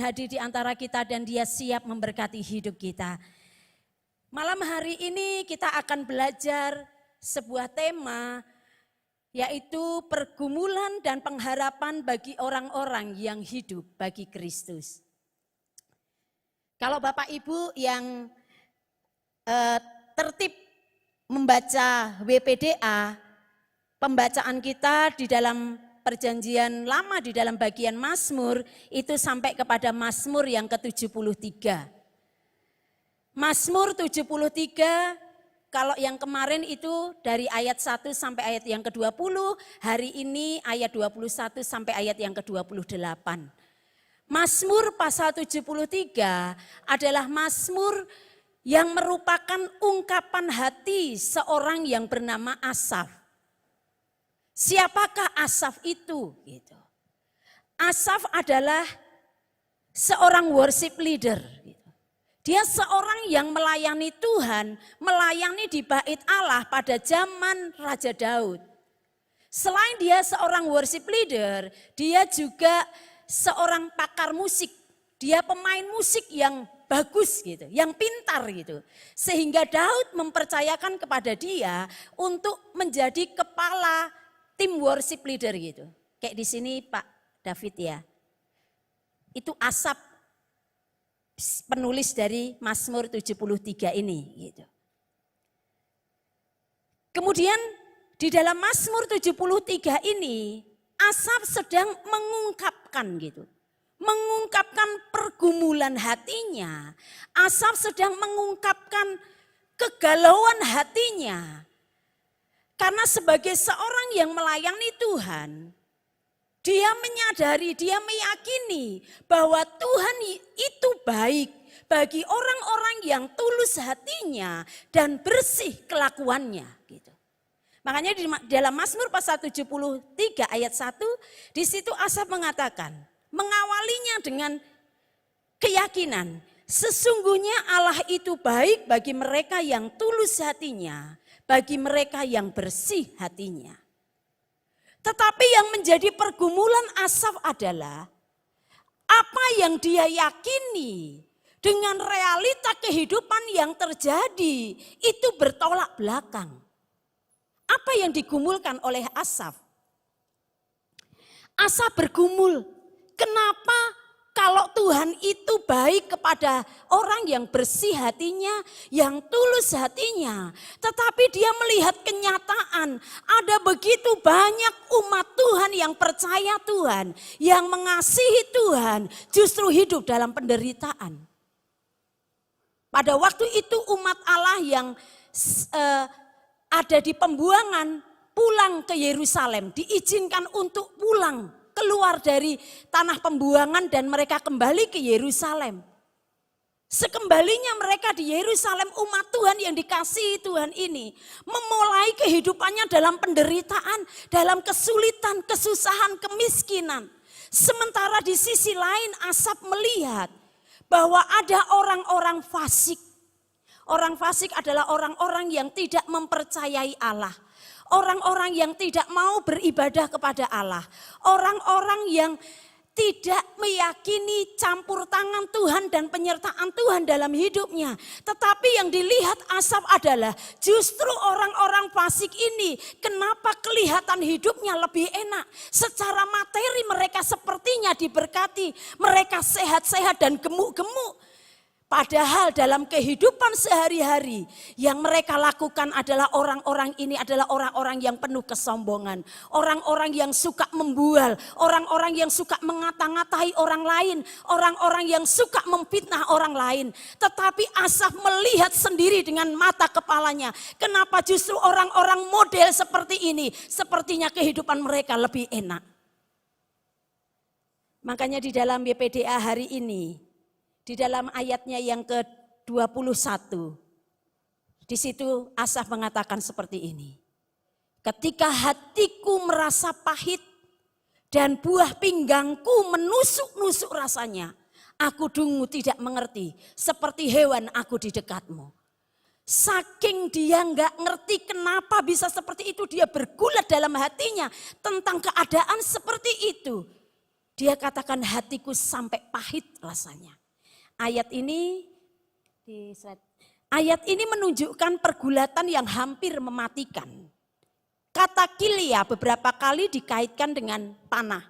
hadir di antara kita dan Dia siap memberkati hidup kita. Malam hari ini kita akan belajar sebuah tema, yaitu pergumulan dan pengharapan bagi orang-orang yang hidup bagi Kristus. Kalau Bapak Ibu yang tertib membaca WPDA, pembacaan kita di dalam Perjanjian Lama di dalam bagian Mazmur itu sampai kepada Mazmur yang ke-73. Mazmur 73, kalau yang kemarin itu dari ayat 1 sampai ayat yang ke-20, hari ini ayat 21 sampai ayat yang ke-28. Mazmur pasal 73 adalah Mazmur yang merupakan ungkapan hati seorang yang bernama Asaf. Siapakah Asaf itu? Gitu. Asaf adalah seorang worship leader. Dia seorang yang melayani Tuhan, melayani di bait Allah pada zaman Raja Daud. Selain dia seorang worship leader, dia juga seorang pakar musik. Dia pemain musik yang bagus gitu, yang pintar gitu. Sehingga Daud mempercayakan kepada dia untuk menjadi kepala tim worship leader gitu. Kayak di sini Pak David ya. Itu Asaf, penulis dari Mazmur 73 ini gitu. Kemudian di dalam Mazmur 73 ini Asaf sedang mengungkapkan gitu. Mengungkapkan pergumulan hatinya. Asaf sedang mengungkapkan kegalauan hatinya. Karena sebagai seorang yang melayani Tuhan, dia menyadari, dia meyakini bahwa Tuhan itu baik bagi orang-orang yang tulus hatinya dan bersih kelakuannya. Gitu. Makanya di dalam Mazmur pasal 73 ayat 1, di situ Asaf mengatakan, mengawalinya dengan keyakinan, sesungguhnya Allah itu baik bagi mereka yang tulus hatinya, bagi mereka yang bersih hatinya. Tetapi yang menjadi pergumulan Asaf adalah apa yang dia yakini dengan realita kehidupan yang terjadi itu bertolak belakang. Apa yang digumulkan oleh Asaf? Asaf bergumul, kenapa kalau Tuhan itu baik kepada orang yang bersih hatinya, yang tulus hatinya. Tetapi dia melihat kenyataan ada begitu banyak umat Tuhan yang percaya Tuhan, yang mengasihi Tuhan, justru hidup dalam penderitaan. Pada waktu itu umat Allah yang ada di pembuangan pulang ke Yerusalem, diizinkan untuk pulang keluar dari tanah pembuangan dan mereka kembali ke Yerusalem. Sekembalinya mereka di Yerusalem, umat Tuhan yang dikasihi Tuhan ini memulai kehidupannya dalam penderitaan, dalam kesulitan, kesusahan, kemiskinan. Sementara di sisi lain Asaf melihat bahwa ada orang-orang fasik. Orang fasik adalah orang-orang yang tidak mempercayai Allah. Orang-orang yang tidak mau beribadah kepada Allah. Orang-orang yang tidak meyakini campur tangan Tuhan dan penyertaan Tuhan dalam hidupnya. Tetapi yang dilihat Asaf adalah justru orang-orang fasik ini kenapa kelihatan hidupnya lebih enak. Secara materi mereka sepertinya diberkati. Mereka sehat-sehat dan gemuk-gemuk. Padahal dalam kehidupan sehari-hari yang mereka lakukan adalah orang-orang ini adalah orang-orang yang penuh kesombongan. Orang-orang yang suka membual, orang-orang yang suka mengata-ngatai orang lain, orang-orang yang suka memfitnah orang lain. Tetapi Asaf melihat sendiri dengan mata kepalanya. Kenapa justru orang-orang model seperti ini, sepertinya kehidupan mereka lebih enak. Makanya di dalam BPDA hari ini, di dalam ayatnya yang ke-21, di situ Asaf mengatakan seperti ini. Ketika hatiku merasa pahit dan buah pinggangku menusuk-nusuk rasanya, aku dungu tidak mengerti, seperti hewan aku di dekatmu. Saking dia nggak ngerti kenapa bisa seperti itu, dia bergulat dalam hatinya tentang keadaan seperti itu. Dia katakan hatiku sampai pahit rasanya. Ayat ini menunjukkan pergulatan yang hampir mematikan. Kata kilia beberapa kali dikaitkan dengan panah.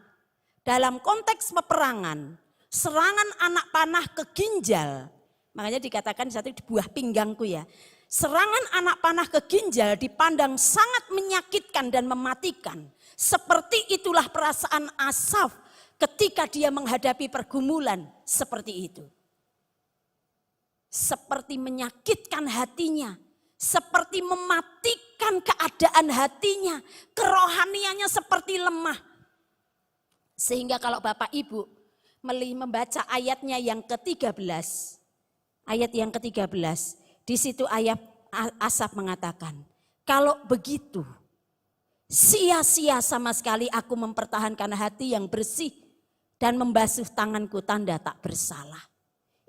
Dalam konteks peperangan, serangan anak panah ke ginjal. Makanya dikatakan satu di buah pinggangku ya. Serangan anak panah ke ginjal dipandang sangat menyakitkan dan mematikan. Seperti itulah perasaan Asaf ketika dia menghadapi pergumulan seperti itu. Seperti menyakitkan hatinya. Seperti mematikan keadaan hatinya. Kerohaniannya seperti lemah. Sehingga kalau Bapak Ibu membaca ayatnya yang ke-13. Ayat yang ke-13. Di situ ayat Asaf mengatakan. Kalau begitu sia-sia sama sekali aku mempertahankan hati yang bersih. Dan membasuh tanganku tanda tak bersalah.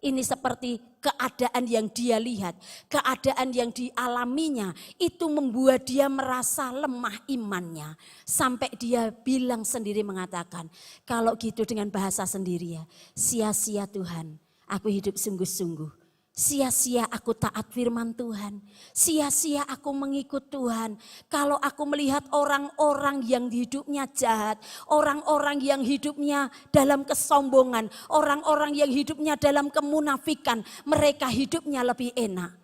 Ini seperti keadaan yang dia lihat, keadaan yang dialaminya itu membuat dia merasa lemah imannya. Sampai dia bilang sendiri mengatakan, kalau gitu dengan bahasa sendiri ya, sia-sia Tuhan, aku hidup sungguh-sungguh. Sia-sia aku taat firman Tuhan, sia-sia aku mengikut Tuhan. Kalau aku melihat orang-orang yang hidupnya jahat, orang-orang yang hidupnya dalam kesombongan, orang-orang yang hidupnya dalam kemunafikan, mereka hidupnya lebih enak.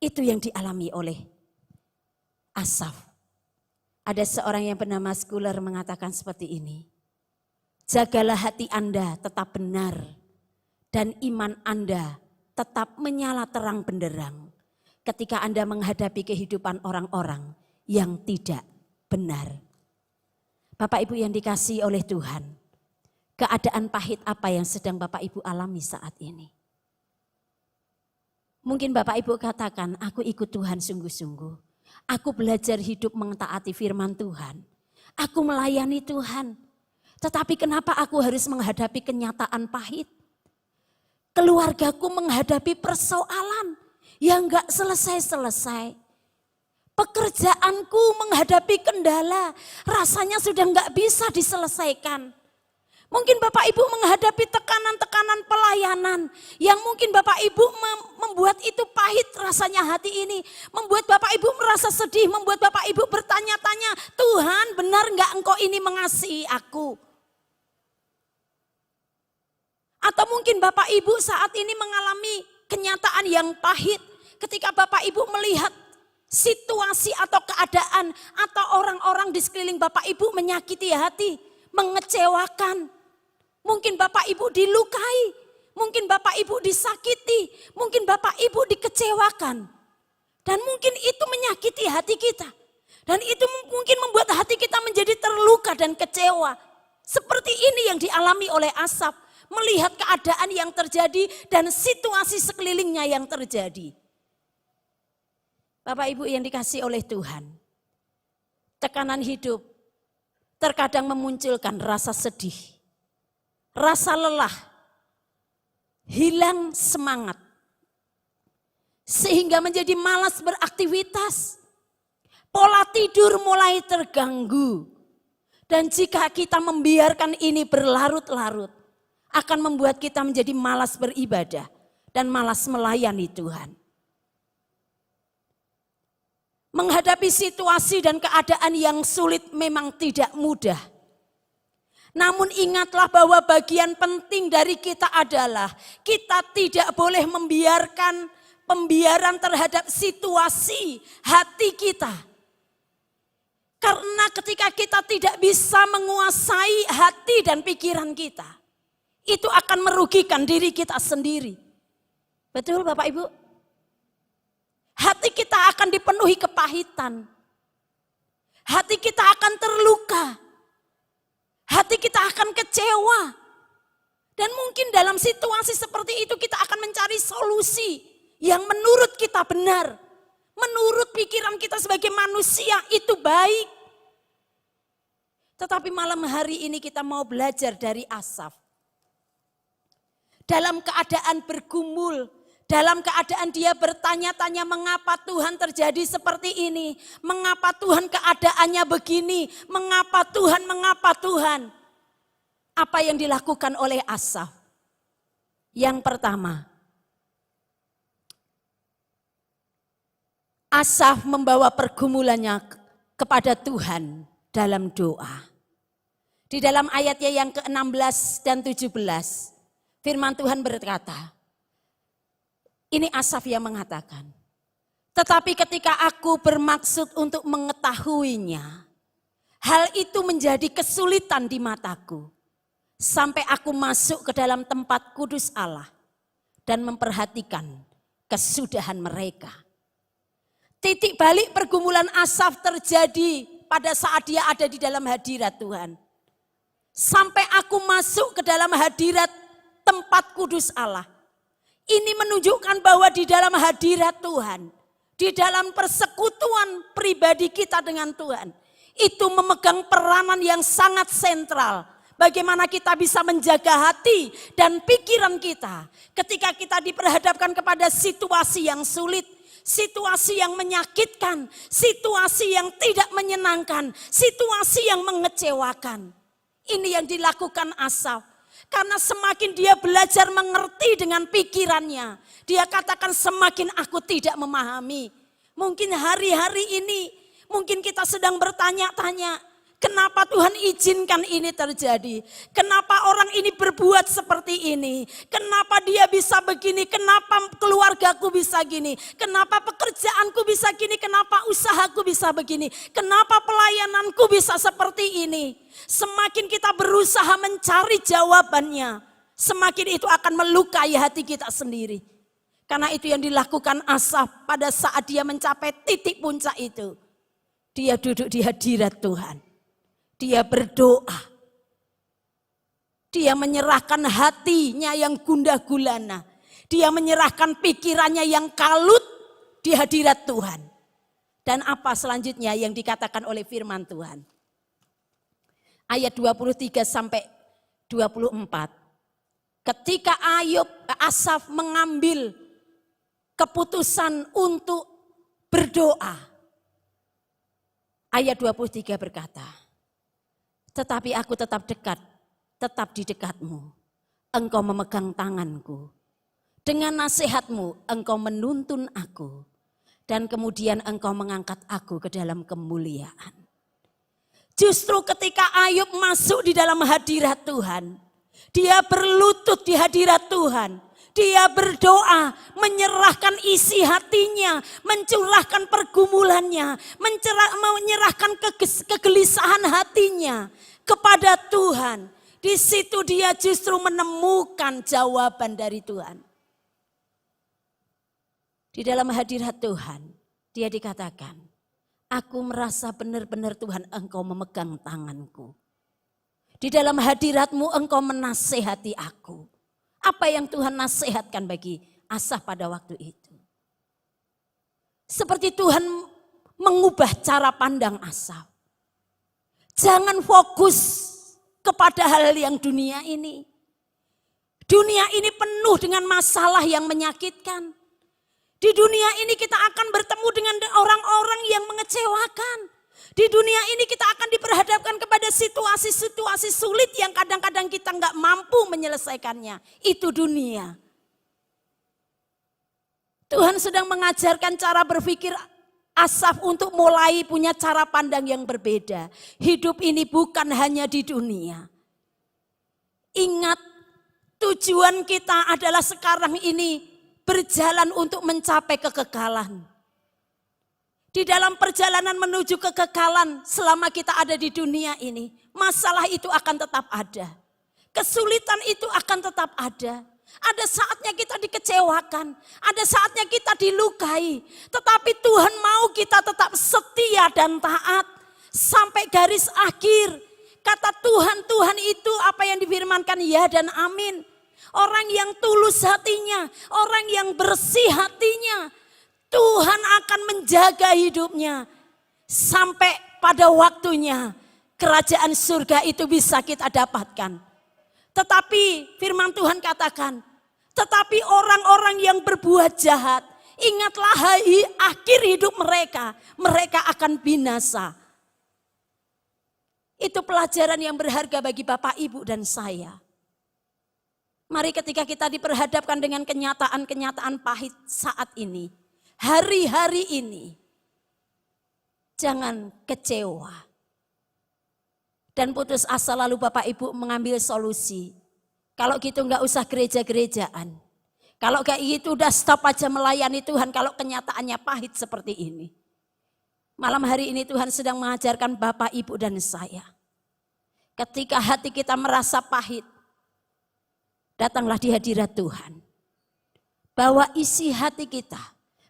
Itu yang dialami oleh Asaf. Ada seorang yang bernama Schuller mengatakan seperti ini. Jagalah hati Anda tetap benar. Dan iman Anda tetap menyala terang benderang ketika Anda menghadapi kehidupan orang-orang yang tidak benar. Bapak Ibu yang dikasihi oleh Tuhan, keadaan pahit apa yang sedang Bapak Ibu alami saat ini? Mungkin Bapak Ibu katakan, aku ikut Tuhan sungguh-sungguh. Aku belajar hidup mentaati firman Tuhan. Aku melayani Tuhan. Tetapi kenapa aku harus menghadapi kenyataan pahit? Keluargaku menghadapi persoalan yang gak selesai-selesai. Pekerjaanku menghadapi kendala, rasanya sudah gak bisa diselesaikan. Mungkin Bapak Ibu menghadapi tekanan-tekanan pelayanan yang mungkin Bapak Ibu membuat itu pahit rasanya hati ini. Membuat Bapak Ibu merasa sedih, membuat Bapak Ibu bertanya-tanya, Tuhan benar gak Engkau ini mengasihi aku? Atau mungkin Bapak Ibu saat ini mengalami kenyataan yang pahit ketika Bapak Ibu melihat situasi atau keadaan atau orang-orang di sekeliling Bapak Ibu menyakiti hati, mengecewakan. Mungkin Bapak Ibu dilukai, mungkin Bapak Ibu disakiti, mungkin Bapak Ibu dikecewakan. Dan mungkin itu menyakiti hati kita. Dan itu mungkin membuat hati kita menjadi terluka dan kecewa. Seperti ini yang dialami oleh Asaf. Melihat keadaan yang terjadi dan situasi sekelilingnya yang terjadi. Bapak Ibu yang dikasihi oleh Tuhan. Tekanan hidup terkadang memunculkan rasa sedih. Rasa lelah. Hilang semangat. Sehingga menjadi malas beraktivitas. Pola tidur mulai terganggu. Dan jika kita membiarkan ini berlarut-larut. Akan membuat kita menjadi malas beribadah dan malas melayani Tuhan. Menghadapi situasi dan keadaan yang sulit memang tidak mudah. Namun ingatlah bahwa bagian penting dari kita adalah kita tidak boleh membiarkan pembiaran terhadap situasi hati kita. Karena ketika kita tidak bisa menguasai hati dan pikiran kita, itu akan merugikan diri kita sendiri. Betul Bapak Ibu? Hati kita akan dipenuhi kepahitan. Hati kita akan terluka. Hati kita akan kecewa. Dan mungkin dalam situasi seperti itu kita akan mencari solusi yang menurut kita benar. Menurut pikiran kita sebagai manusia itu baik. Tetapi malam hari ini kita mau belajar dari Asaf. Dalam keadaan bergumul, dalam keadaan dia bertanya-tanya mengapa Tuhan terjadi seperti ini. Mengapa Tuhan keadaannya begini, mengapa Tuhan. Apa yang dilakukan oleh Asaf? Yang pertama, Asaf membawa pergumulannya kepada Tuhan dalam doa. Di dalam ayatnya yang ke-16 dan 17, firman Tuhan berkata, ini Asaf yang mengatakan, tetapi ketika aku bermaksud untuk mengetahuinya, hal itu menjadi kesulitan di mataku. Sampai aku masuk ke dalam tempat kudus Allah dan memperhatikan kesudahan mereka. Titik balik pergumulan Asaf terjadi pada saat dia ada di dalam hadirat Tuhan. Sampai aku masuk ke dalam hadirat tempat kudus Allah. Ini menunjukkan bahwa di dalam hadirat Tuhan, di dalam persekutuan pribadi kita dengan Tuhan, itu memegang peranan yang sangat sentral. Bagaimana kita bisa menjaga hati dan pikiran kita ketika kita diperhadapkan kepada situasi yang sulit, situasi yang menyakitkan, situasi yang tidak menyenangkan, situasi yang mengecewakan. Ini yang dilakukan Asaf. Karena semakin dia belajar mengerti dengan pikirannya, dia katakan semakin aku tidak memahami. Mungkin hari-hari ini, mungkin kita sedang bertanya-tanya, kenapa Tuhan izinkan ini terjadi? Kenapa orang ini berbuat seperti ini? Kenapa dia bisa begini? Kenapa keluargaku bisa gini? Kenapa pekerjaanku bisa gini? Kenapa usahaku bisa begini? Kenapa pelayananku bisa seperti ini? Semakin kita berusaha mencari jawabannya, semakin itu akan melukai hati kita sendiri. Karena itu yang dilakukan Asaf pada saat dia mencapai titik puncak itu. Dia duduk di hadirat Tuhan. Dia berdoa. Dia menyerahkan hatinya yang gundah gulana. Dia menyerahkan pikirannya yang kalut di hadirat Tuhan. Dan apa selanjutnya yang dikatakan oleh firman Tuhan? Ayat 23 sampai 24. Ketika Asaf mengambil keputusan untuk berdoa. Ayat 23 berkata, tetapi aku tetap dekat, tetap di dekatmu. Engkau memegang tanganku. Dengan nasihatmu engkau menuntun aku. Dan kemudian engkau mengangkat aku ke dalam kemuliaan. Justru ketika Ayub masuk di dalam hadirat Tuhan. Dia berlutut di hadirat Tuhan. Dia berdoa, menyerahkan isi hatinya, mencurahkan pergumulannya, menyerahkan kegelisahan hatinya kepada Tuhan. Di situ dia justru menemukan jawaban dari Tuhan. Di dalam hadirat Tuhan, dia dikatakan, aku merasa benar-benar Tuhan engkau memegang tanganku. Di dalam hadiratmu engkau menasehati aku. Apa yang Tuhan nasihatkan bagi Asaf pada waktu itu? Seperti Tuhan mengubah cara pandang Asaf. Jangan fokus kepada hal yang dunia ini. Dunia ini penuh dengan masalah yang menyakitkan. Di dunia ini kita akan bertemu dengan orang-orang yang mengecewakan. Di dunia ini kita akan diperhadapkan kepada situasi-situasi sulit yang kadang-kadang kita nggak mampu menyelesaikannya. Itu dunia. Tuhan sedang mengajarkan cara berpikir Asaf untuk mulai punya cara pandang yang berbeda. Hidup ini bukan hanya di dunia. Ingat, tujuan kita adalah sekarang ini berjalan untuk mencapai kekekalan. Di dalam perjalanan menuju kekekalan selama kita ada di dunia ini, masalah itu akan tetap ada. Kesulitan itu akan tetap ada. Ada saatnya kita dikecewakan, ada saatnya kita dilukai. Tetapi Tuhan mau kita tetap setia dan taat sampai garis akhir. Kata Tuhan, Tuhan itu apa yang difirmankan ya dan amin. Orang yang tulus hatinya, orang yang bersih hatinya, Tuhan akan menjaga hidupnya sampai pada waktunya kerajaan surga itu bisa kita dapatkan. Tetapi firman Tuhan katakan, tetapi orang-orang yang berbuat jahat, ingatlah akhir hidup mereka, mereka akan binasa. Itu pelajaran yang berharga bagi Bapak, Ibu, dan saya. Mari ketika kita diperhadapkan dengan kenyataan-kenyataan pahit saat ini, hari-hari ini, jangan kecewa dan putus asa lalu Bapak Ibu mengambil solusi. Kalau gitu nggak usah gereja-gerejaan. Kalau kayak gitu udah stop aja melayani Tuhan kalau kenyataannya pahit seperti ini. Malam hari ini Tuhan sedang mengajarkan Bapak, Ibu, dan saya. Ketika hati kita merasa pahit, datanglah di hadirat Tuhan. Bawa isi hati kita,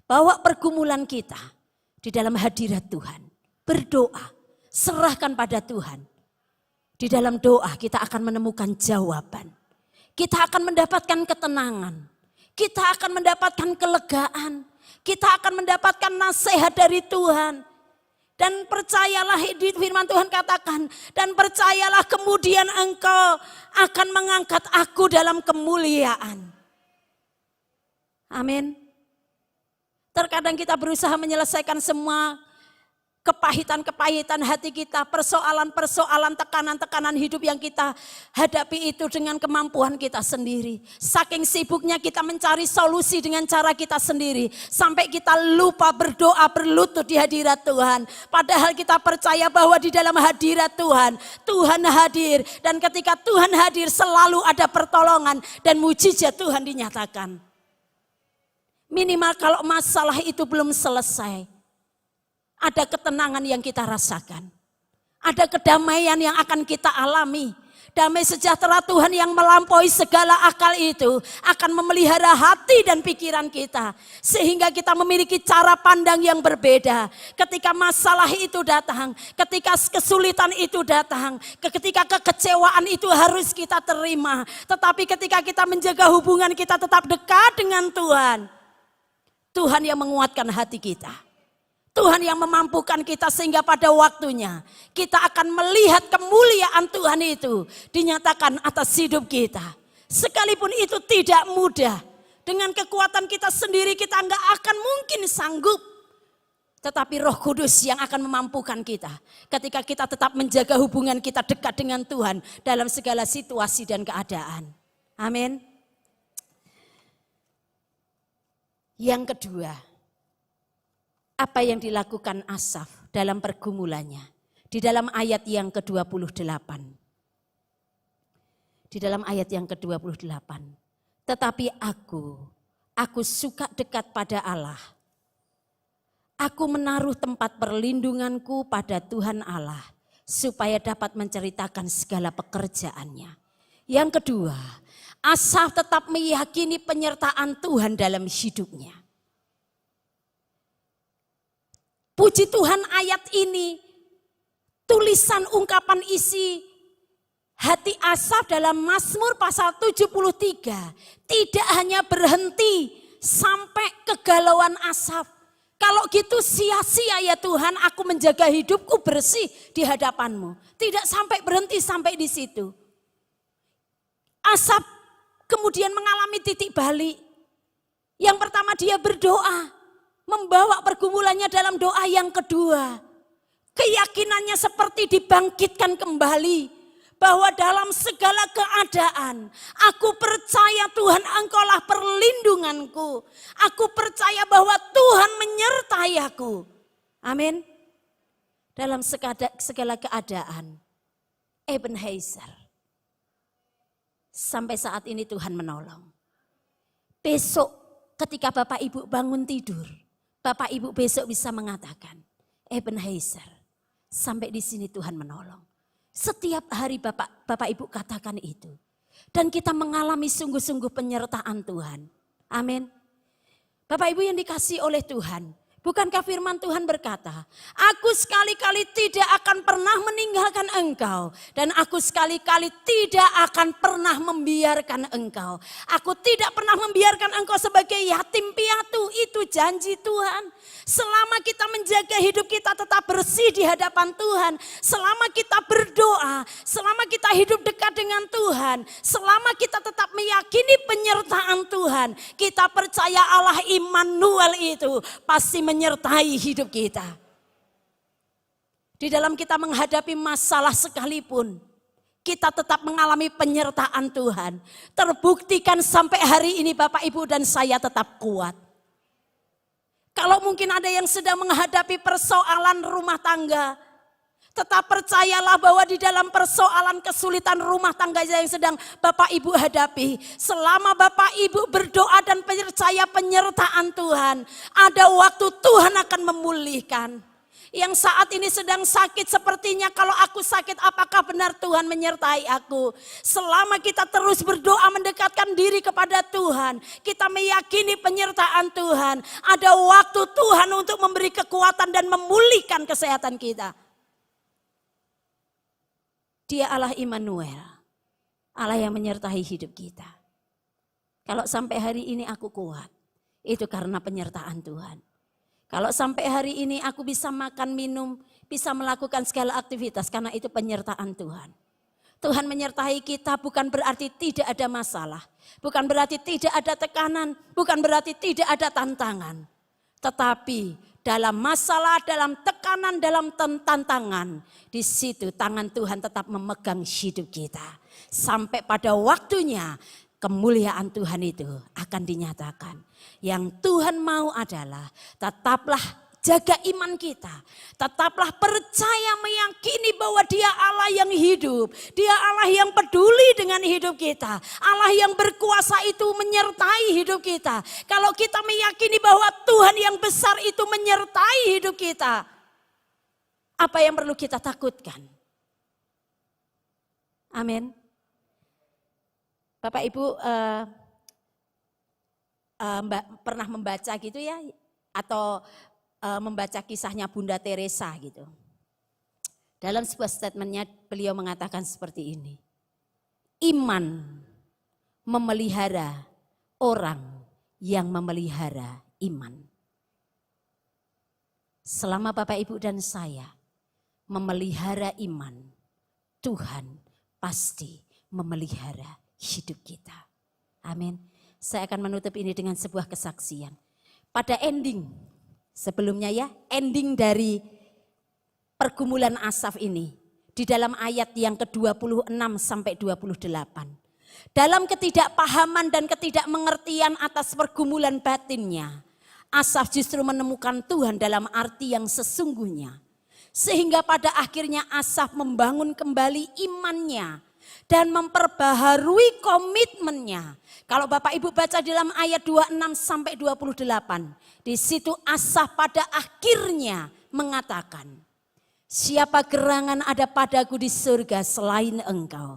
bawa pergumulan kita di dalam hadirat Tuhan. Berdoa, serahkan pada Tuhan. Di dalam doa kita akan menemukan jawaban. Kita akan mendapatkan ketenangan. Kita akan mendapatkan kelegaan. Kita akan mendapatkan nasihat dari Tuhan. Dan percayalah, di firman Tuhan katakan, dan percayalah kemudian engkau akan mengangkat aku dalam kemuliaan. Amin. Terkadang kita berusaha menyelesaikan semua kepahitan-kepahitan hati kita, persoalan-persoalan, tekanan-tekanan hidup yang kita hadapi itu dengan kemampuan kita sendiri. Saking sibuknya kita mencari solusi dengan cara kita sendiri, sampai kita lupa berdoa berlutut di hadirat Tuhan. Padahal kita percaya bahwa di dalam hadirat Tuhan, Tuhan hadir. Dan ketika Tuhan hadir selalu ada pertolongan dan mujizat Tuhan dinyatakan. Minimal kalau masalah itu belum selesai, ada ketenangan yang kita rasakan. Ada kedamaian yang akan kita alami. Damai sejahtera Tuhan yang melampaui segala akal itu akan memelihara hati dan pikiran kita. Sehingga kita memiliki cara pandang yang berbeda. Ketika masalah itu datang, ketika kesulitan itu datang, ketika kekecewaan itu harus kita terima. Tetapi ketika kita menjaga hubungan kita tetap dekat dengan Tuhan, Tuhan yang menguatkan hati kita. Tuhan yang memampukan kita sehingga pada waktunya kita akan melihat kemuliaan Tuhan itu dinyatakan atas hidup kita. Sekalipun itu tidak mudah, dengan kekuatan kita sendiri kita nggak akan mungkin sanggup. Tetapi Roh Kudus yang akan memampukan kita ketika kita tetap menjaga hubungan kita dekat dengan Tuhan dalam segala situasi dan keadaan. Amin. Yang kedua, apa yang dilakukan Asaf dalam pergumulannya. Di dalam ayat yang ke-28. Di dalam ayat yang ke-28. Tetapi aku suka dekat pada Allah. Aku menaruh tempat perlindunganku pada Tuhan Allah. Supaya dapat menceritakan segala pekerjaannya. Yang kedua, Asaf tetap meyakini penyertaan Tuhan dalam hidupnya. Puji Tuhan, ayat ini tulisan ungkapan isi hati Asaf dalam Mazmur pasal 73 tidak hanya berhenti sampai kegalauan Asaf. Kalau gitu sia-sia ya Tuhan, aku menjaga hidupku bersih di hadapan-Mu. Tidak sampai berhenti sampai di situ. Asaf kemudian mengalami titik balik. Yang pertama dia berdoa. Membawa pergumulannya dalam doa yang kedua. Keyakinannya seperti dibangkitkan kembali. Bahwa dalam segala keadaan, aku percaya Tuhan Engkaulah perlindunganku. Aku percaya bahwa Tuhan menyertai aku. Amin. Dalam segala keadaan, Ebenezer. Sampai saat ini Tuhan menolong. Besok ketika Bapak Ibu bangun tidur, Bapak Ibu besok bisa mengatakan, Ebenezer, sampai di sini Tuhan menolong. Setiap hari Bapak Ibu katakan itu. Dan kita mengalami sungguh-sungguh penyertaan Tuhan. Amin. Bapak Ibu yang dikasihi oleh Tuhan. Bukankah firman Tuhan berkata, aku sekali-kali tidak akan pernah meninggalkan engkau. Dan aku sekali-kali tidak akan pernah membiarkan engkau. Aku tidak pernah membiarkan engkau sebagai yatim piatu. Itu janji Tuhan. Selama kita menjaga hidup kita tetap bersih di hadapan Tuhan. Selama kita berdoa, selama kita hidup dekat dengan Tuhan. Selama kita tetap meyakini penyertaan Tuhan. Kita percaya Allah Immanuel itu pasti menyertai hidup kita. Di dalam kita menghadapi masalah sekalipun, kita tetap mengalami penyertaan Tuhan. Terbuktikan sampai hari ini Bapak Ibu dan saya tetap kuat. Kalau mungkin ada yang sedang menghadapi persoalan rumah tangga, tetap percayalah bahwa di dalam persoalan kesulitan rumah tangga yang sedang Bapak Ibu hadapi, selama Bapak Ibu berdoa dan percaya penyertaan Tuhan, ada waktu Tuhan akan memulihkan. Yang saat ini sedang sakit, sepertinya kalau aku sakit, apakah benar Tuhan menyertai aku? Selama kita terus berdoa mendekatkan diri kepada Tuhan, kita meyakini penyertaan Tuhan, ada waktu Tuhan untuk memberi kekuatan dan memulihkan kesehatan kita. Dia Allah Immanuel, Allah yang menyertai hidup kita. Kalau sampai hari ini aku kuat, itu karena penyertaan Tuhan. Kalau sampai hari ini aku bisa makan, minum, bisa melakukan segala aktivitas, karena itu penyertaan Tuhan. Tuhan menyertai kita bukan berarti tidak ada masalah, bukan berarti tidak ada tekanan, bukan berarti tidak ada tantangan. Tetapi dalam masalah, dalam tekanan, dalam tantangan, di situ tangan Tuhan tetap memegang hidup kita. Sampai pada waktunya kemuliaan Tuhan itu akan dinyatakan. Yang Tuhan mau adalah tetaplah jaga iman kita. Tetaplah percaya, meyakini bahwa Dia Allah yang hidup. Dia Allah yang peduli dengan hidup kita. Allah yang berkuasa itu menyertai hidup kita. Kalau kita meyakini bahwa Tuhan yang besar itu menyertai hidup kita, apa yang perlu kita takutkan? Amin. Bapak Ibu pernah membaca gitu ya, atau membaca kisahnya Bunda Teresa gitu. Dalam sebuah statementnya beliau mengatakan seperti ini. Iman memelihara orang yang memelihara iman. Selama Bapak Ibu dan saya memelihara iman, Tuhan pasti memelihara hidup kita. Amin. Saya akan menutup ini dengan sebuah kesaksian. Pada ending, sebelumnya ya, ending dari pergumulan Asaf ini, di dalam ayat yang ke-26 sampai 28. Dalam ketidakpahaman dan ketidakmengertian atas pergumulan batinnya, Asaf justru menemukan Tuhan dalam arti yang sesungguhnya. Sehingga pada akhirnya Asaf membangun kembali imannya dan memperbaharui komitmennya. Kalau Bapak Ibu baca dalam ayat 26 sampai 28, di situ Asaf pada akhirnya mengatakan, siapa gerangan ada padaku di surga selain engkau?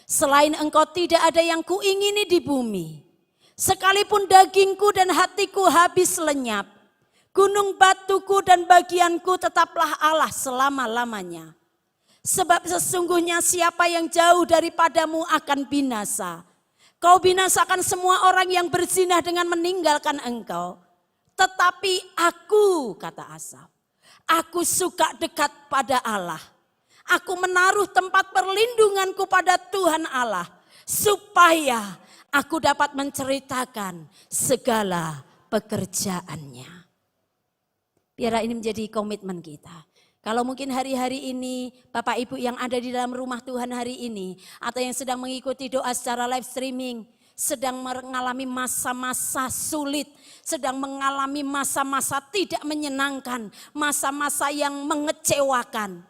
Selain engkau tidak ada yang kuingini di bumi. Sekalipun dagingku dan hatiku habis lenyap, gunung batuku dan bagianku tetaplah Allah selama-lamanya. Sebab sesungguhnya siapa yang jauh daripadamu akan binasa. Kau binasakan semua orang yang berzina dengan meninggalkan engkau. Tetapi aku, kata Asaf, aku suka dekat pada Allah. Aku menaruh tempat perlindunganku pada Tuhan Allah. Supaya aku dapat menceritakan segala pekerjaannya. Biarlah ini menjadi komitmen kita. Kalau mungkin hari-hari ini Bapak Ibu yang ada di dalam rumah Tuhan hari ini, atau yang sedang mengikuti doa secara live streaming, sedang mengalami masa-masa sulit, sedang mengalami masa-masa tidak menyenangkan, masa-masa yang mengecewakan.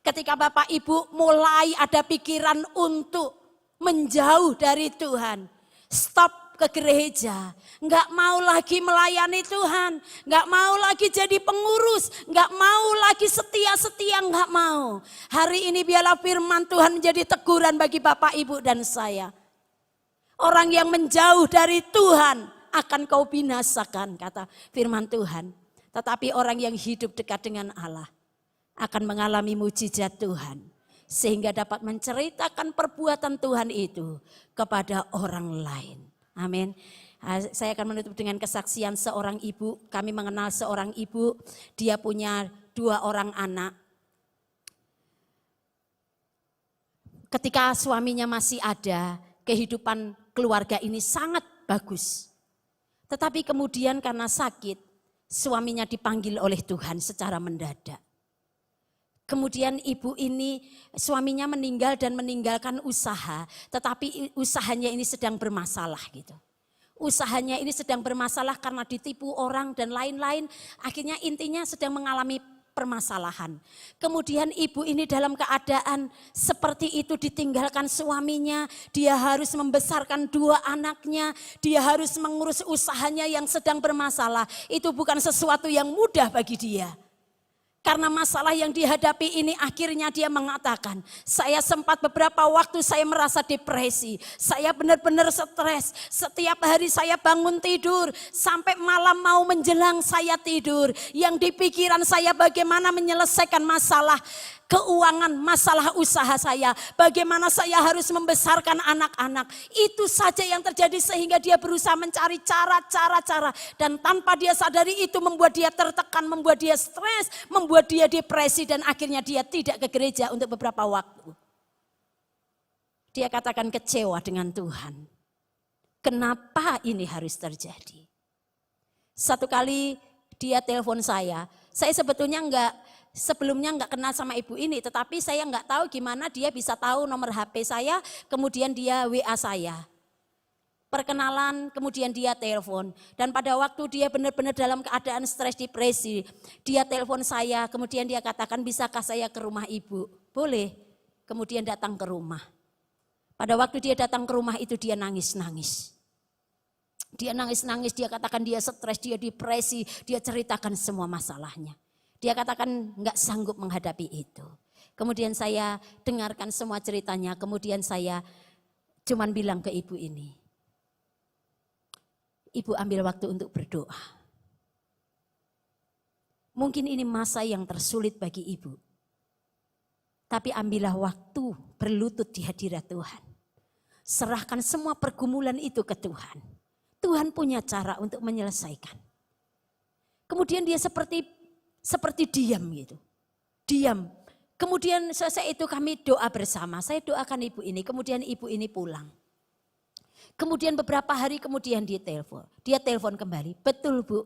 Ketika Bapak Ibu mulai ada pikiran untuk menjauh dari Tuhan, stop ke gereja, nggak mau lagi melayani Tuhan, nggak mau lagi jadi pengurus, nggak mau lagi setia-setia, nggak mau. Hari ini biarlah firman Tuhan menjadi teguran bagi Bapak Ibu dan saya. Orang yang menjauh dari Tuhan akan kau binasakan, kata firman Tuhan. Tetapi orang yang hidup dekat dengan Allah akan mengalami mujizat Tuhan, sehingga dapat menceritakan perbuatan Tuhan itu kepada orang lain. Amin. Saya akan menutup dengan kesaksian seorang ibu. Kami mengenal seorang ibu, dia punya 2 orang anak. Ketika suaminya masih ada, kehidupan keluarga ini sangat bagus. Tetapi kemudian karena sakit, suaminya dipanggil oleh Tuhan secara mendadak. Kemudian ibu ini suaminya meninggal dan meninggalkan usaha, tetapi usahanya ini sedang bermasalah gitu. Usahanya ini sedang bermasalah karena ditipu orang dan lain-lain. Akhirnya intinya sedang mengalami permasalahan. Kemudian ibu ini dalam keadaan seperti itu ditinggalkan suaminya. Dia harus membesarkan 2 anaknya. Dia harus mengurus usahanya yang sedang bermasalah. Itu bukan sesuatu yang mudah bagi dia. Karena masalah yang dihadapi ini akhirnya dia mengatakan, saya sempat beberapa waktu saya merasa depresi. Saya benar-benar stres. Setiap hari saya bangun tidur, sampai malam mau menjelang saya tidur. Yang di pikiran saya bagaimana menyelesaikan masalah keuangan, masalah usaha saya. Bagaimana saya harus membesarkan anak-anak. Itu saja yang terjadi sehingga dia berusaha mencari cara. Dan tanpa dia sadari itu membuat dia tertekan, membuat dia stres, membuat dia depresi. Dan akhirnya dia tidak ke gereja untuk beberapa waktu. Dia katakan kecewa dengan Tuhan. Kenapa ini harus terjadi? Satu kali dia telepon saya sebetulnya sebelumnya enggak kenal sama ibu ini, tetapi saya enggak tahu gimana dia bisa tahu nomor HP saya, kemudian dia WA saya. Perkenalan, kemudian dia telepon. Dan pada waktu dia benar-benar dalam keadaan stres depresi, dia telepon saya, kemudian dia katakan, bisakah saya ke rumah ibu? Boleh. Kemudian datang ke rumah. Pada waktu dia datang ke rumah itu dia nangis-nangis. Dia nangis-nangis, dia katakan dia stres, dia depresi, dia ceritakan semua masalahnya. Dia katakan enggak sanggup menghadapi itu. Kemudian saya dengarkan semua ceritanya. Kemudian saya cuman bilang ke ibu ini. Ibu ambil waktu untuk berdoa. Mungkin ini masa yang tersulit bagi ibu. Tapi ambillah waktu berlutut di hadirat Tuhan. Serahkan semua pergumulan itu ke Tuhan. Tuhan punya cara untuk menyelesaikan. Kemudian dia seperti diam gitu. Diam. Kemudian selesai itu kami doa bersama. Saya doakan ibu ini. Kemudian ibu ini pulang. Kemudian beberapa hari kemudian dia telepon kembali. Betul Bu,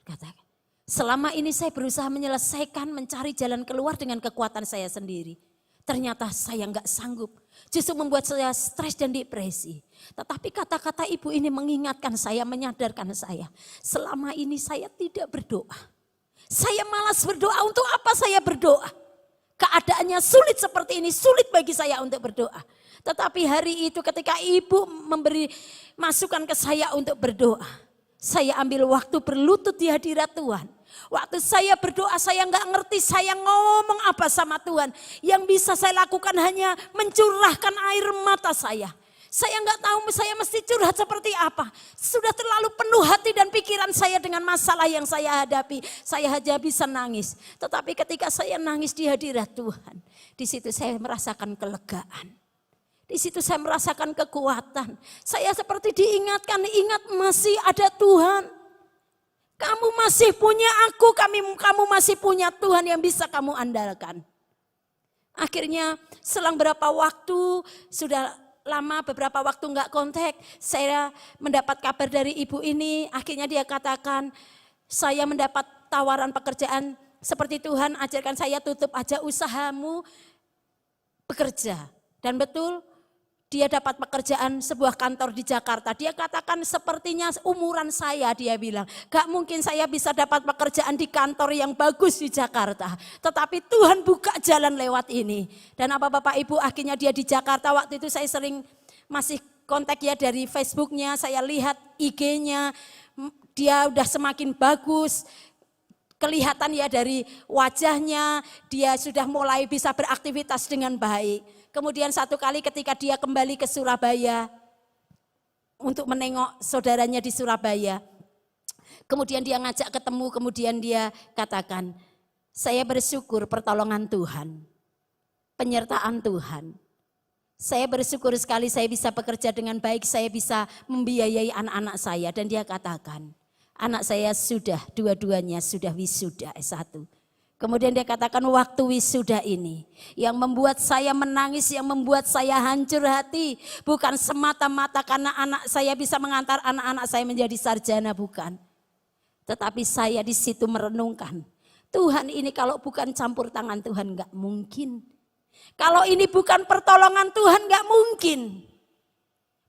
katakan. Selama ini saya berusaha menyelesaikan, mencari jalan keluar dengan kekuatan saya sendiri. Ternyata saya enggak sanggup. Justru membuat saya stres dan depresi. Tetapi kata-kata ibu ini mengingatkan saya, menyadarkan saya. Selama ini saya tidak berdoa. Saya malas berdoa. Untuk apa saya berdoa? Keadaannya sulit seperti ini, sulit bagi saya untuk berdoa. Tetapi hari itu ketika ibu memberi masukan ke saya untuk berdoa, saya ambil waktu berlutut di hadirat Tuhan. Waktu saya berdoa saya enggak ngerti saya ngomong apa sama Tuhan. Yang bisa saya lakukan hanya mencurahkan air mata saya. Saya enggak tahu saya mesti curhat seperti apa. Sudah terlalu penuh hati dan pikiran saya dengan masalah yang saya hadapi. Saya hanya bisa nangis. Tetapi ketika saya nangis di hadirat Tuhan, di situ saya merasakan kelegaan. Di situ saya merasakan kekuatan. Saya seperti diingatkan, ingat masih ada Tuhan. Kamu masih punya aku, kamu masih punya Tuhan yang bisa kamu andalkan. Akhirnya selang berapa waktu, sudah lama beberapa waktu enggak kontak, saya mendapat kabar dari ibu ini. Akhirnya dia katakan, saya mendapat tawaran pekerjaan seperti Tuhan ajarkan saya tutup aja usahamu, bekerja. Dan betul, dia dapat pekerjaan sebuah kantor di Jakarta. Dia katakan sepertinya umuran saya, dia bilang. Gak mungkin saya bisa dapat pekerjaan di kantor yang bagus di Jakarta. Tetapi Tuhan buka jalan lewat ini. Dan apa Bapak Ibu akhirnya dia di Jakarta. Waktu itu saya sering masih kontak ya dari Facebooknya. Saya lihat IG-nya. Dia udah semakin bagus. Kelihatan ya dari wajahnya. Dia sudah mulai bisa beraktivitas dengan baik. Kemudian satu kali ketika dia kembali ke Surabaya untuk menengok saudaranya di Surabaya. Kemudian dia ngajak ketemu, kemudian dia katakan, saya bersyukur pertolongan Tuhan, penyertaan Tuhan. Saya bersyukur sekali saya bisa bekerja dengan baik, saya bisa membiayai anak-anak saya. Dan dia katakan, anak saya sudah, dua-duanya sudah wisuda S1. Kemudian dia katakan waktu wisuda ini yang membuat saya menangis, yang membuat saya hancur hati. Bukan semata-mata karena anak saya bisa mengantar anak-anak saya menjadi sarjana, bukan. Tetapi saya di situ merenungkan, Tuhan ini kalau bukan campur tangan Tuhan gak mungkin. Kalau ini bukan pertolongan Tuhan gak mungkin.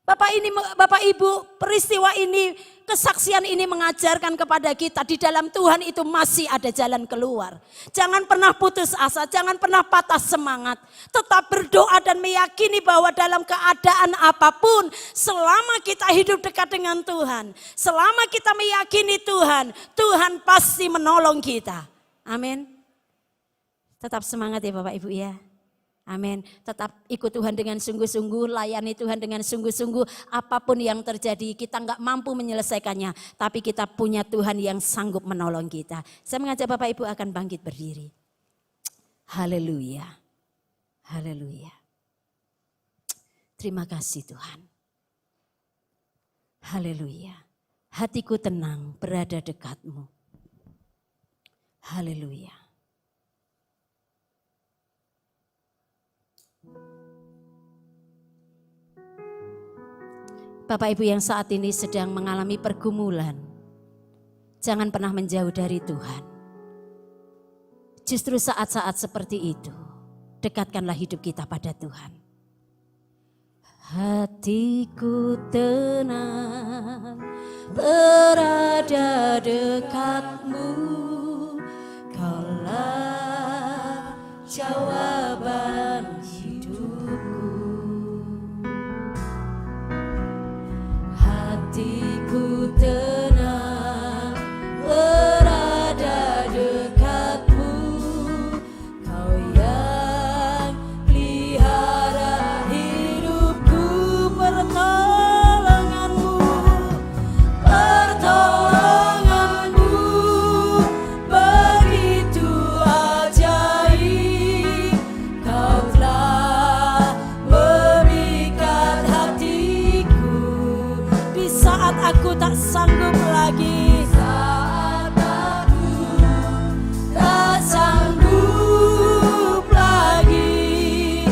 Bapak Ibu, peristiwa ini, kesaksian ini mengajarkan kepada kita di dalam Tuhan itu masih ada jalan keluar. Jangan pernah putus asa, jangan pernah patah semangat. Tetap berdoa dan meyakini bahwa dalam keadaan apapun, selama kita hidup dekat dengan Tuhan, selama kita meyakini Tuhan, Tuhan pasti menolong kita. Amin. Tetap semangat ya Bapak Ibu ya. Amin. Tetap ikut Tuhan dengan sungguh-sungguh, layani Tuhan dengan sungguh-sungguh. Apapun yang terjadi, kita nggak mampu menyelesaikannya, tapi kita punya Tuhan yang sanggup menolong kita. Saya mengajak Bapak Ibu akan bangkit berdiri. Haleluya. Haleluya. Terima kasih Tuhan. Haleluya. Hatiku tenang berada dekatmu. Haleluya. Bapak Ibu yang saat ini sedang mengalami pergumulan, jangan pernah menjauh dari Tuhan. Justru saat-saat seperti itu, dekatkanlah hidup kita pada Tuhan. Hatiku tenang berada dekatmu, Kaulah jawaban hidupku. Hatiku tenang berada dekatmu, Kau yang pelihara hidupku. Pertolonganmu begitu ajaib. Kau telah memikat hatiku di saat aku tak sanggup lagi. Saat aku tak sanggup lagi,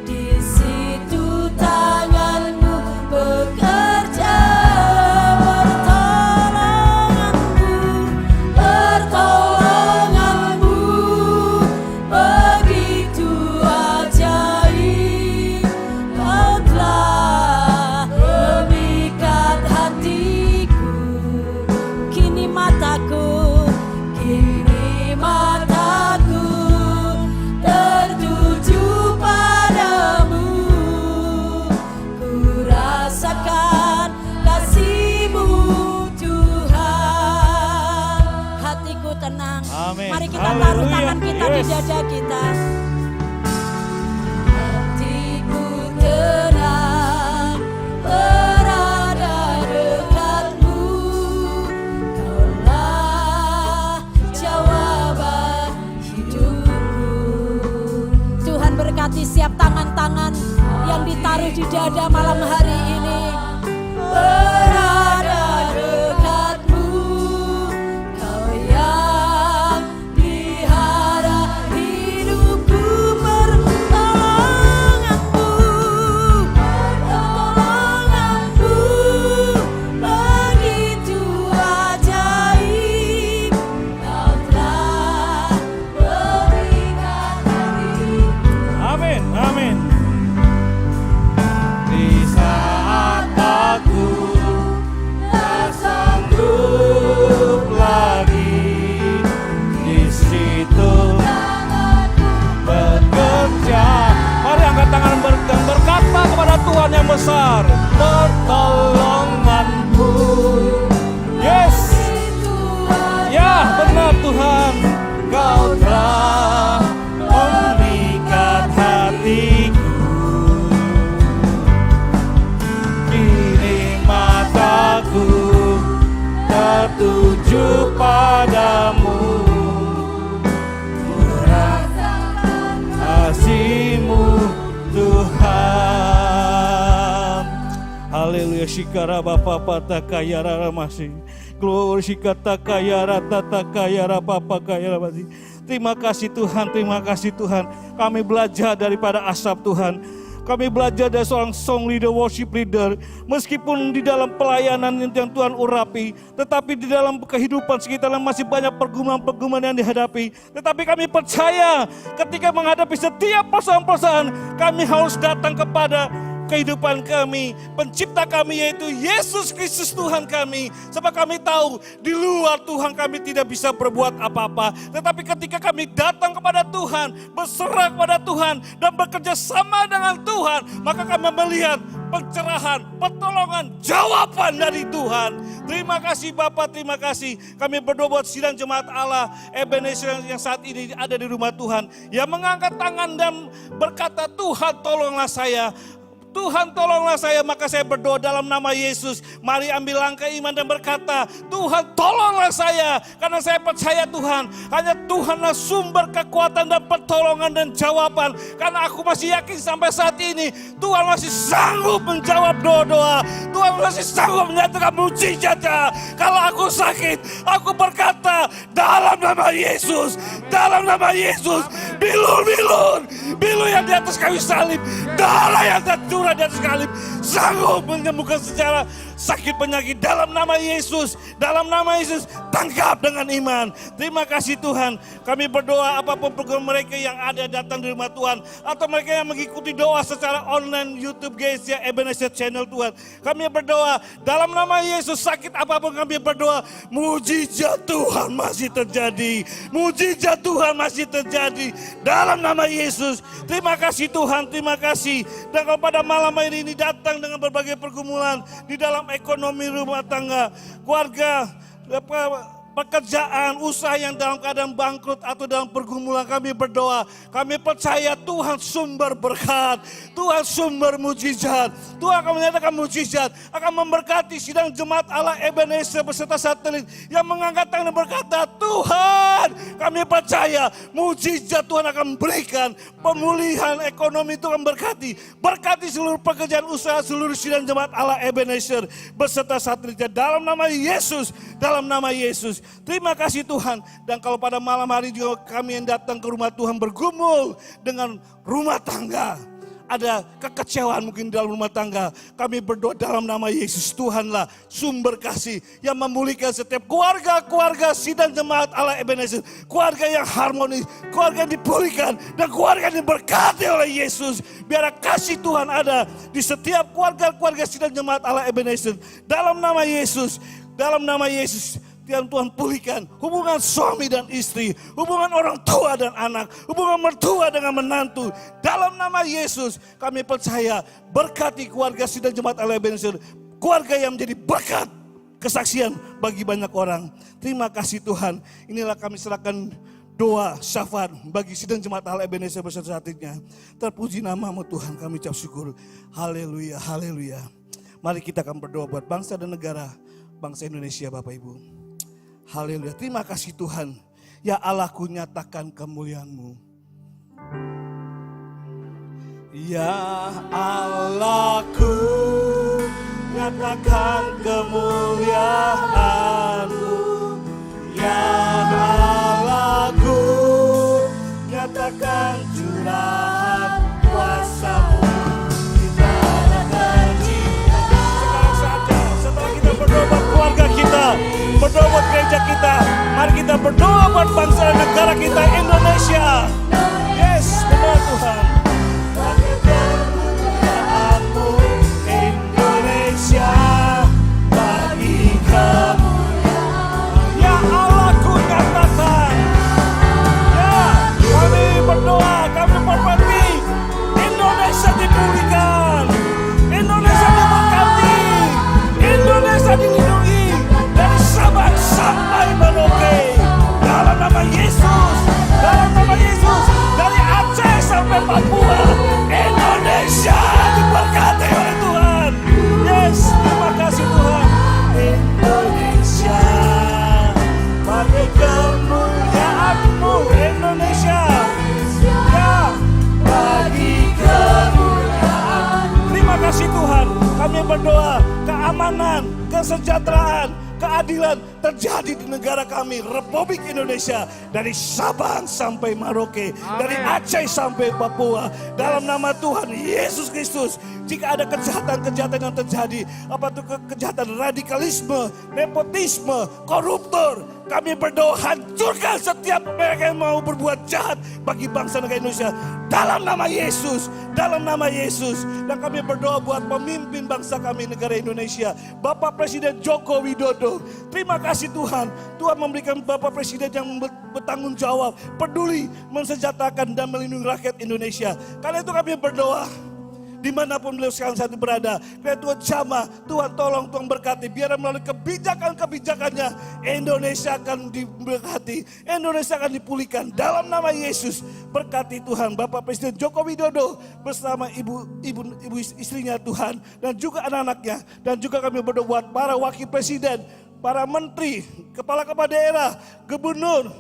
di situ tanganmu bekerja. Pertolonganmu begitu ajaib. Kau telah memikat hatiku. Kini mataku tertuju padamu. Ku rasakan kasih-Mu Tuhan. Hatiku tenang. Amin. Mari kita taruh Haleluya. tangan kita di Yes. dada kita. Hatiku tenang berada dekatmu. Kaulah jawaban hidupku. Tuhan berkati siap tangan-tangan yang ditaruh di dada malam hari ini. Berada dekatmu, Kau yang pelihara hidupku. Pertolonganmu begitu ajaib. Kau telah memikat hatiku. Amin, amin. Di saat aku tak sanggup lagi, di situ bekerja. Mari angkat tangan dan berkata kepada Tuhan yang besar. Pertolonganmu. Yes. Ya benar Tuhan. Kau telah memikat hatiku. Kini mataku tertuju padamu. Merasakan kasih-Mu Tuhan. Haleluya. Shikara Bapa Pata Kaya Rara Masih. Glory Shikata Kaya Rata Kaya Rapa Kaya Masih. Terima kasih Tuhan, terima kasih Tuhan. Kami belajar daripada asap Tuhan. Kami belajar dari seorang song leader, worship leader. Meskipun di dalam pelayanan yang Tuhan urapi, tetapi di dalam kehidupan sekitar masih banyak pergumulan-pergumulan yang dihadapi. Tetapi kami percaya ketika menghadapi setiap persoalan-persoalan, kami harus datang kepada kehidupan kami, pencipta kami yaitu Yesus Kristus Tuhan kami. Sebab kami tahu di luar Tuhan kami tidak bisa berbuat apa-apa. Tetapi ketika kami datang kepada Tuhan, berserah kepada Tuhan dan bekerja sama dengan Tuhan, maka kami melihat pencerahan, pertolongan, jawaban dari Tuhan. Terima kasih Bapak, terima kasih. Kami berdoa buat sidang jemaat Allah Ebenezer yang saat ini ada di rumah Tuhan, yang mengangkat tangan dan berkata, Tuhan tolonglah saya. Tuhan tolonglah saya, maka saya berdoa dalam nama Yesus. Mari ambil langkah iman dan berkata, Tuhan tolonglah saya. Karena saya percaya Tuhan, hanya Tuhanlah sumber kekuatan dan pertolongan dan jawaban. Karena aku masih yakin sampai saat ini, Tuhan masih sanggup menjawab doa-doa. Tuhan masih sanggup menyatakan mujizatnya. Kalau aku sakit, aku berkata, dalam nama Yesus, dalam nama Yesus, bilur yang di atas kayu salib, darah yang tercurah di atas salib, sanggup menyembuhkan secara sakit penyakit dalam nama Yesus. Dalam nama Yesus, tangkap dengan iman. Terima kasih Tuhan. Kami berdoa apapun program mereka yang ada datang di rumah Tuhan, atau mereka yang mengikuti doa secara online YouTube guys ya, Ebenezer Channel Tuhan. Kami berdoa dalam nama Yesus, sakit apapun kami berdoa, mujizat Tuhan masih terjadi. Mujizat Tuhan masih terjadi dalam nama Yesus. Terima kasih Tuhan, terima kasih. Dan kalau pada malam hari ini datang dengan berbagai pergumulan di dalam ekonomi rumah tangga, keluarga, pekerjaan, usaha yang dalam keadaan bangkrut atau dalam pergumulan, kami berdoa. Kami percaya Tuhan sumber berkat, Tuhan sumber mujizat. Tuhan akan menyatakan mujizat, akan memberkati sidang jemaat Allah Ebenezer beserta satelit yang mengangkat tangan dan berkata, Tuhan kami percaya mujizat Tuhan akan memberikan pemulihan ekonomi. Tuhan berkati seluruh pekerjaan usaha seluruh sidang jemaat Allah Ebenezer beserta satelitnya dalam nama Yesus, dalam nama Yesus. Terima kasih Tuhan. Dan kalau pada malam hari juga kami yang datang ke rumah Tuhan bergumul dengan rumah tangga, ada kekecewaan mungkin dalam rumah tangga, kami berdoa dalam nama Yesus, Tuhanlah sumber kasih yang memulihkan setiap keluarga sidang jemaat Allah Ebenezer, keluarga yang harmonis, keluarga yang dipulihkan, dan keluarga yang diberkati oleh Yesus. Biar kasih Tuhan ada di setiap keluarga sidang jemaat Allah Ebenezer dalam nama Yesus, dalam nama Yesus. Tuhan pulihkan hubungan suami dan istri, hubungan orang tua dan anak, hubungan mertua dengan menantu. Dalam nama Yesus kami percaya, berkati keluarga sidang jemaat Allah Ebenezer, keluarga yang menjadi berkat, kesaksian bagi banyak orang. Terima kasih Tuhan. Inilah kami serahkan doa syafaat bagi sidang jemaat Allah Ebenezer beserta satelitnya. Terpuji namamu Tuhan, kami ucap syukur. Haleluya, haleluya. Mari kita akan berdoa buat bangsa dan negara, bangsa Indonesia Bapak Ibu. Haleluya, terima kasih Tuhan. Ya Allahku, nyatakan kemuliaan-Mu. Ya Allahku, nyatakan kemuliaan-Mu. Ya Allahku, nyatakan curahan kuasa-Mu. Sekarang saja, setelah kita berdoa buat keluarga kita, berdoa buat gereja kita, mari kita berdoa buat bangsa dan negara kita Indonesia. Yes, benar Tuhan. Bagi kemuliaan-Mu Indonesia, bagi kemuliaan. Ya Allahku nyatakan. Ya, kami berdoa, kami berfirman, Indonesia dipulihkan, Indonesia diberkati, Indonesia dilindungi dari Sabang sampai Merauke. Dalam nama Yesus, dalam nama Yesus, dari Aceh sampai Papua, Indonesia diberkati oleh Tuhan. Yes, terima kasih Tuhan. Indonesia, bagi kemuliaan-Mu Indonesia. Ya, bagi kemuliaan. Terima kasih Tuhan. Kami berdoa keamanan, kesejahteraan, keadilan terjadi di negara kami, Republik Indonesia, dari Sabang sampai Merauke, dari Aceh sampai Papua. Dalam nama Tuhan Yesus Kristus, jika ada kejahatan-kejahatan yang terjadi, apa itu kejahatan radikalisme, nepotisme, koruptor, kami berdoa hancurkan setiap mereka yang mau berbuat jahat bagi bangsa negara Indonesia. Dalam nama Yesus, dalam nama Yesus. Dan kami berdoa buat pemimpin bangsa kami negara Indonesia, Bapak Presiden Joko Widodo. Terima kasih Tuhan. Tuhan memberikan Bapak Presiden yang bertanggung jawab, peduli, mensejahterakan dan melindungi rakyat Indonesia. Karena itu kami berdoa, dimanapun beliau sekarang saat ini berada, karena Tuhan jamah, Tuhan tolong, Tuhan berkati, biar melalui kebijakan-kebijakannya Indonesia akan diberkati, Indonesia akan dipulihkan. Dalam nama Yesus, berkati Tuhan Bapak Presiden Joko Widodo bersama ibu istrinya Tuhan, dan juga anak-anaknya, dan juga kami berdoa buat para wakil presiden, para menteri, kepala-kepala daerah, gubernur,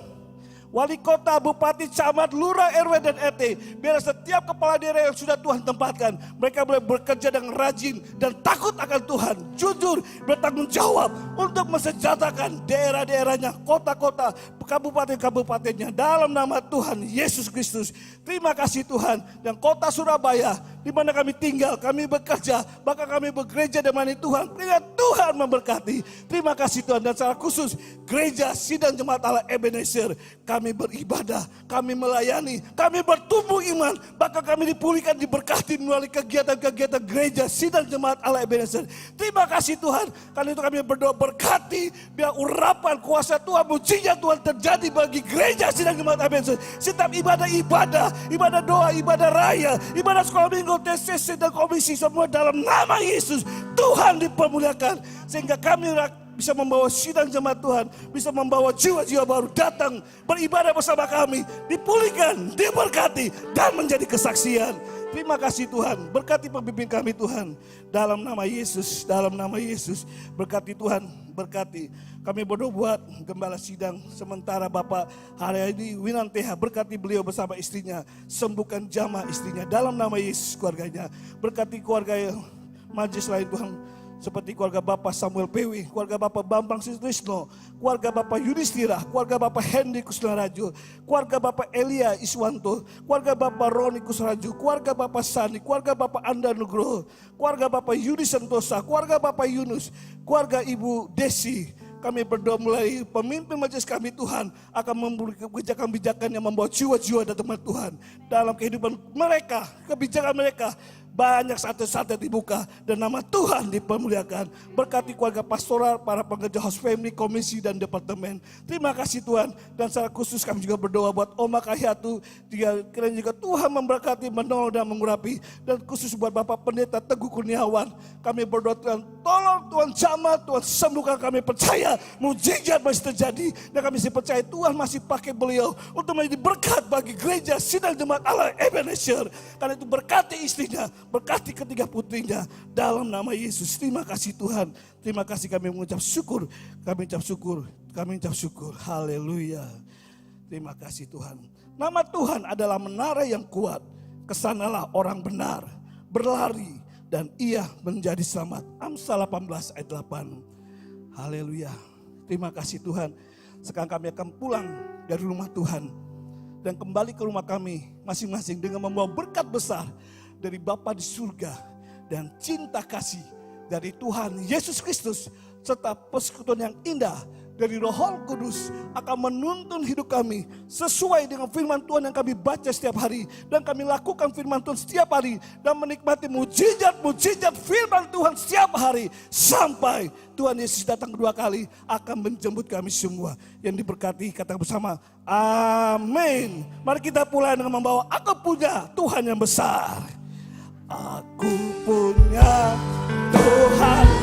wali kota, bupati, camat, lurah, RW dan RT. Biar setiap kepala daerah yang sudah Tuhan tempatkan, mereka boleh bekerja dengan rajin dan takut akan Tuhan, jujur, bertanggung jawab untuk mensejahterakan daerah-daerahnya, kota-kota, kabupaten-kabupatennya. Dalam nama Tuhan Yesus Kristus. Terima kasih Tuhan. Dan kota Surabaya, di mana kami tinggal, kami bekerja, bahkan kami bergereja di mana Tuhan. Tuhan memberkati. Terima kasih Tuhan. Dan secara khusus gereja Sidang Jemaat Allah Ebenezer, kami beribadah, kami melayani, kami bertumbuh iman, bahkan kami dipulihkan, diberkati melalui kegiatan-kegiatan gereja Sidang Jemaat Allah Ebenezer. Terima kasih Tuhan. Karena itu kami berdoa, berkati, biar urapan kuasa Tuhan, mujizat Tuhan terjadi bagi gereja Sidang Jemaat Allah Ebenezer. Setiap ibadah doa, ibadah raya, ibadah sekolah minggu, TCC dan komisi, semua dalam nama Yesus Tuhan dipermuliakan. Sehingga kami bisa membawa sidang jemaat Tuhan, bisa membawa jiwa-jiwa baru datang beribadah bersama kami, dipulihkan, diberkati, dan menjadi kesaksian. Terima kasih Tuhan, berkati pemimpin kami Tuhan, dalam nama Yesus, dalam nama Yesus. Berkati Tuhan, berkati. Kami berdoa buat gembala sidang sementara Bapak hari ini Winanteha, berkati beliau bersama istrinya, sembuhkan jamah istrinya, dalam nama Yesus keluarganya. Berkati keluarga majelis lain Tuhan, seperti keluarga Bapak Samuel Pewi, keluarga Bapak Bambang Sutrisno, keluarga Bapak Yudhistira, keluarga Bapak Hendy Kusnarajo, keluarga Bapak Elia Iswanto, keluarga Bapak Roni Kusnarajo, keluarga Bapak Sani, keluarga Bapak Anda Nugroho, keluarga Bapak Yudi Sentosa, keluarga Bapak Yunus, keluarga Ibu Desi. Kami berdoa mulai pemimpin majelis kami Tuhan akan memberikan kebijakan-kebijakan yang membawa jiwa-jiwa dan teman Tuhan dalam kehidupan mereka, kebijakan mereka. Banyak sate-sate dibuka dan nama Tuhan dipermuliakan. Berkati keluarga pastoral, para pekerja host family, komisi dan departemen. Terima kasih Tuhan. Dan secara khusus kami juga berdoa buat Oma Kahyatu. Kiranya juga Tuhan memberkati, menolong dan mengurapi. Dan khusus buat Bapak Pendeta Teguh Kurniawan. Kami berdoa Tuhan, tolong Tuhan jamah, Tuhan sembuhkan. Kami percaya mujizat masih terjadi. Dan kami masih percaya Tuhan masih pakai beliau untuk menjadi berkat bagi gereja Sidang Jemaat Allah Ebenezer. Karena itu berkati istrinya, berkati ketiga putrinya dalam nama Yesus. Terima kasih Tuhan. Terima kasih, kami mengucap syukur. Kami ucap syukur. Kami ucap syukur. Haleluya. Terima kasih Tuhan. Nama Tuhan adalah menara yang kuat. Kesanalah orang benar berlari dan ia menjadi selamat. Amsal 18 ayat 8. Haleluya. Terima kasih Tuhan. Sekarang kami akan pulang dari rumah Tuhan dan kembali ke rumah kami masing-masing dengan membawa berkat besar dari Bapa di surga dan cinta kasih dari Tuhan Yesus Kristus serta persekutuan yang indah dari Roh Kudus akan menuntun hidup kami sesuai dengan firman Tuhan yang kami baca setiap hari dan kami lakukan firman Tuhan setiap hari dan menikmati mujizat firman Tuhan setiap hari sampai Tuhan Yesus datang kedua kali akan menjemput kami semua. Yang diberkati kata bersama amin. Mari kita mulai dengan membawa aku punya Tuhan yang besar. Aku punya Tuhan